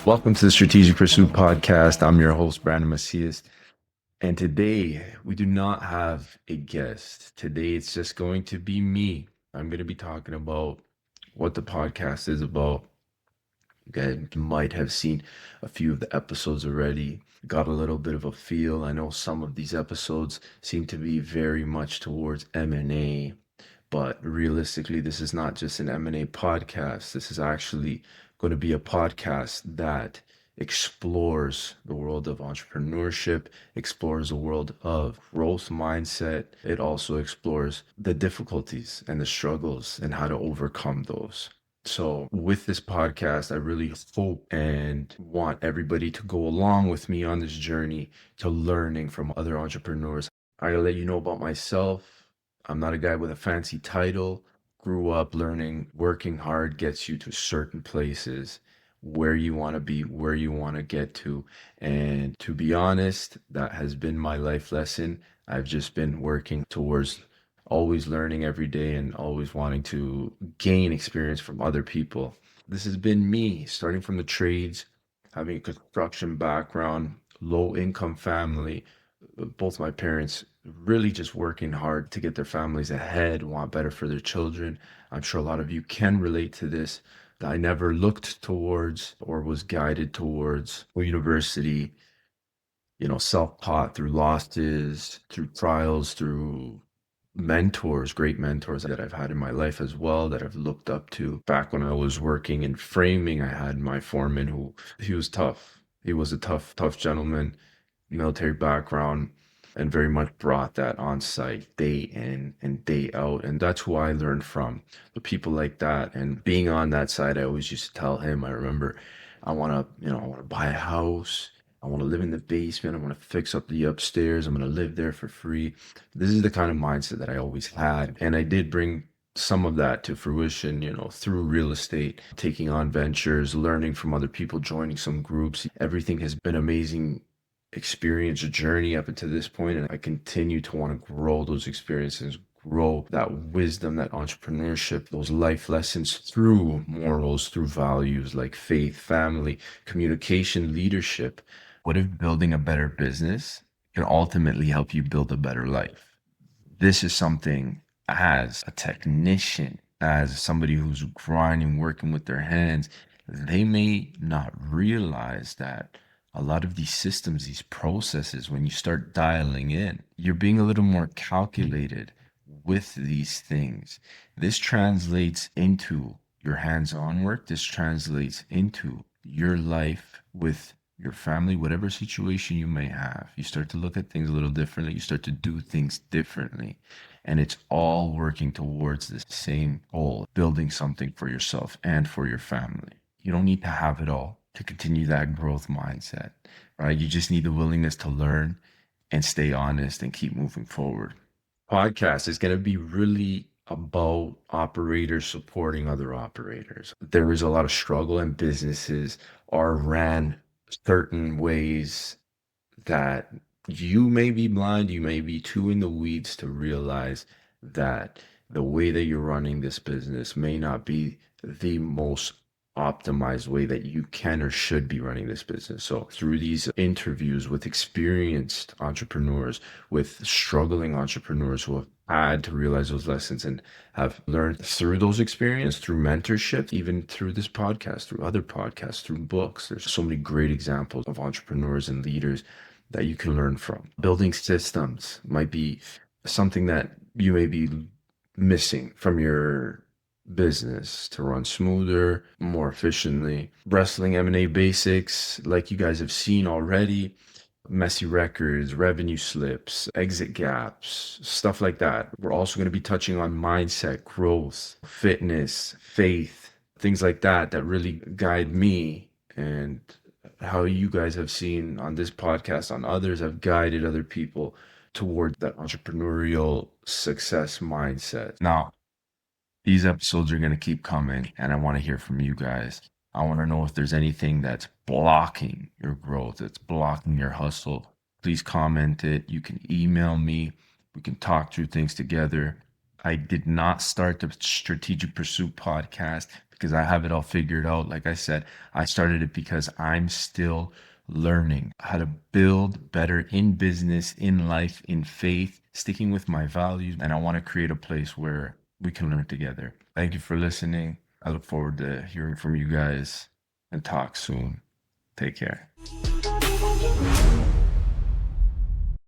Welcome to the Strategic Pursuit Podcast. I'm your host, Brandon Macias. And today we do not have a guest. Today it's just going to be me. I'm going to be talking about what the podcast is about. You guys might have seen a few of the episodes already, got a little bit of a feel. I know some of these episodes seem to be very much towards M&A, but realistically, this is not just an M&A podcast. This is actually going to be a podcast that explores the world of entrepreneurship, explores the world of growth mindset. It also explores the difficulties and the struggles and how to overcome those. So, with this podcast, I really hope and want everybody to go along with me on this journey to learning from other entrepreneurs. I gotta let you know about myself. I'm not a guy with a fancy title. Grew up learning working hard gets you to certain places where you want to be, where you want to get to. And to be honest, that has been my life lesson. I've just been working towards always learning every day and always wanting to gain experience from other people. This has been me starting from the trades, having a construction background, low income family, both my parents really just working hard to get their families ahead, want better for their children. I'm sure a lot of you can relate to this. I never looked towards or was guided towards university, self-taught through losses, through trials, through mentors, great mentors that I've had in my life as well, that I've looked up to. Back when I was working in framing, I had my foreman who he was tough. He was a tough gentleman, military background, and very much brought that on site day in and day out. And that's who I learned from, the people like that. And being on that side, I always used to tell him, I remember, I want to buy a house. I want to live in the basement. I want to fix up the upstairs. I'm going to live there for free. This is the kind of mindset that I always had. And I did bring some of that to fruition, through real estate, taking on ventures, learning from other people, joining some groups. Everything has been amazing experience journey up until this point, and I continue to want to grow those experiences, grow that wisdom, that entrepreneurship, those life lessons through morals, through values like faith, family, communication, leadership. What if building a better business can ultimately help you build a better life? This is something, as a technician, as somebody who's grinding, working with their hands, they may not realize that a lot of these systems, these processes, when you start dialing in, you're being a little more calculated with these things. This translates into your hands on work. This translates into your life with your family, whatever situation you may have. You start to look at things a little differently. You start to do things differently. And it's all working towards the same goal, building something for yourself and for your family. You don't need to have it all to continue that growth mindset, right? You just need the willingness to learn and stay honest and keep moving forward. Podcast is going to be really about operators supporting other operators. There is a lot of struggle, and businesses are ran certain ways that you may be blind, you may be too in the weeds to realize that the way that you're running this business may not be the most optimized way that you can or should be running this business. So through these interviews with experienced entrepreneurs, with struggling entrepreneurs who have had to realize those lessons and have learned through those experiences, through mentorship, even through this podcast, through other podcasts, through books. There's so many great examples of entrepreneurs and leaders that you can learn from. Building systems might be something that you may be missing from your business to run smoother, more efficiently. Wrestling M&A basics, like you guys have seen already, messy records, revenue slips, exit gaps, stuff like that. We're also going to be touching on mindset, growth, fitness, faith, things like that that really guide me, and how you guys have seen on this podcast, on others, have guided other people toward that entrepreneurial success mindset. Now, these episodes are going to keep coming, and I want to hear from you guys. I want to know if there's anything that's blocking your growth, that's blocking your hustle. Please comment it. You can email me. We can talk through things together. I did not start the Strategic Pursuit podcast because I have it all figured out. Like I said, I started it because I'm still learning how to build better in business, in life, in faith, sticking with my values. And I want to create a place where we can learn together. Thank you for listening. I look forward to hearing from you guys and talk soon. Take care.